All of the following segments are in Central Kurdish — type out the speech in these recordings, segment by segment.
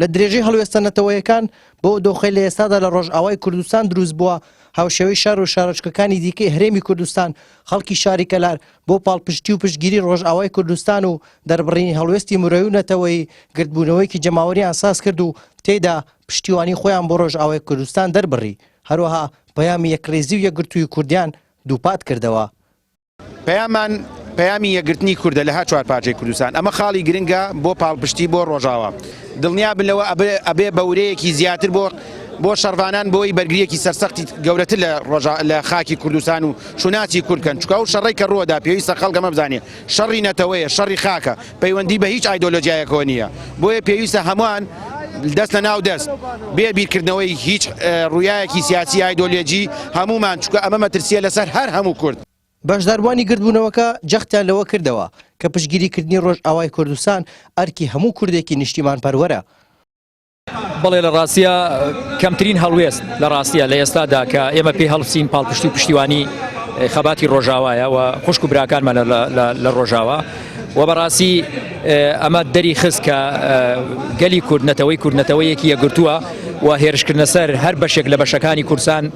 لە درێژەی هەڵوێستنەتەوەیەکان بۆ دۆخەی لە ئێستادا لە ڕۆژئاوای کوردستان دروست بووە هاوشێوەی شار و شارۆچکەکانی دیکەی هەرێمی کوردستان خەڵکی شاری کەلار بۆ پاڵپشتی و پشتگیری ڕۆژئاوای کوردستان و دەربڕینی هەڵوێستی مرۆیی و نەتەوەیی گردبوونەوەیکی جەماوەریان ساز کرد و تێیدا پشتیوانی خۆیان بۆ ڕۆژئاوای کوردستان دەربڕی هەروەها پەیامی یەکڕێزی و یەکگرتووی کوردیان دووپات کردەوە. پەیامی یەکگرتنی کوردە لە هەر چوار پارچەی کوردستان ئەمە خاڵی گرنگە بۆ پاڵپشتی بۆ ڕۆژاوە دڵنیا بن لەوە ئەبێ بەورەیەکی زیاتر بۆ شەڕوانان بۆی بەرگریەکی سەرسەختی گەورەتر لە خاکی کوردستان و شوناچی کوردکەن چکە و شەڕی کە ڕۆدا پێویستە خەڵک ئەمە بزانێ شەڕی نەتەوەیە شەڕی خاکە پەیوەندی بە هیچ ئایدۆلۆژیایەکەوە نییە بۆیە پێویستە هەمووان دەست لە ناو دەست بێ بیرکردنەوەی هیچ ڕوویایەکی سیاسی ئایدۆلۆژی هەمومان چکە ئەمە مەترسیە لەسەر هەر هەموو کورد. بەشداروانی گردبوونەوەکە جەختیان لەوە کردەوە کە پشتگیریکردنی ڕۆژئاوای کوردستان ئەرکی هەموو کوردێکی نیشتیمان پەروەرە. بەڵێ لە ڕاستیە کەمترین هەڵوێست لە ڕاستیە لە ئێستادا کە ئێمە پێی هەڵبچین پاڵپشتی و پشتیوانی خەباتی ڕۆژاوایە و خوشک و براکانمان لە ڕۆژاوە و بەڕاستی ئەمە دەری خست کە گەلی کوردنەتەوەیەکی یەکگرتووە و هێرشکردنە سەر هەر بەشێک لە بەشەکانی کوردستان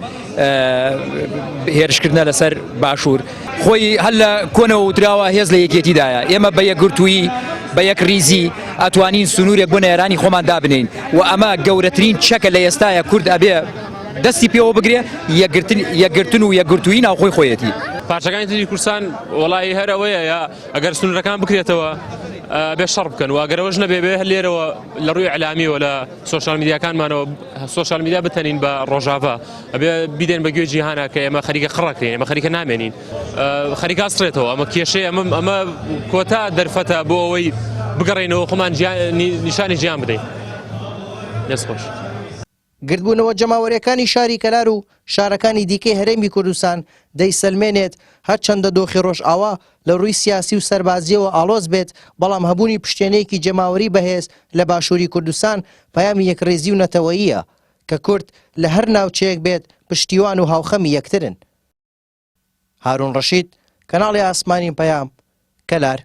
هێرشکردنە لەسەر باشوور خۆی هەر لە کۆنەوە وتراوە هێز لە یەکێتیدایە ئێمە بە یەکگرتووی بە یەک ریزی ئەتوانین سنوورێک بۆ نێرانی خۆمان دابنین و ئەمە گەورەترین چەکە لە ئێستاە کورد ئەبێ دەستی پێوە بگرێ یەکگرتن و یەکگرتووی ناوخۆی خۆیەتی. پارچەکانی تری کوردستان وڵی هەرەوەیە یا ئەگەر سنوورەکان بکرێتەوە بێ شەڕ بکەن و ئەگەرەوەش نەبێ بێ لێرەوە لە ڕووی ئەلامیەوە لە سۆشال میدیاکانمانەوە سۆشال میدیا بتەنین بە ڕۆژاوا ئەبێ بیدێن بە گوێ جیهانە کە ئێمە خەریکە خڕەکەین ئەمە خەریکە نامێنین خەریکا سڕێتەوە ئەمە کێشەی ئەمە کۆتا دەرفەتە بۆ ئەوەی بگەڕێنەوە خۆمان نیشانی ژیان بدەین. دەستخۆش. گردبوونەوە جەماوەریەکانی شاری کەلار و شارەکانی دیکەی هەرێمی کوردستان دەیسەلمێنێت هەرچەندە دۆخی ڕۆژئاوا لە ڕووی سیاسی و سەربازیەوە ئاڵۆز بێت بەڵام هەبوونی پشتێنەیەکی جەماوەری بەهێز لە باشووری کوردستان پەیامی یەکڕێزی و نەتەوەییە کە کورد لە هەر ناوچەیەک بێت پشتیوان و هاوخەمی یەکترن. هارون ڕەشید، کەناڵی ئاسمانی پەیام، کەلار.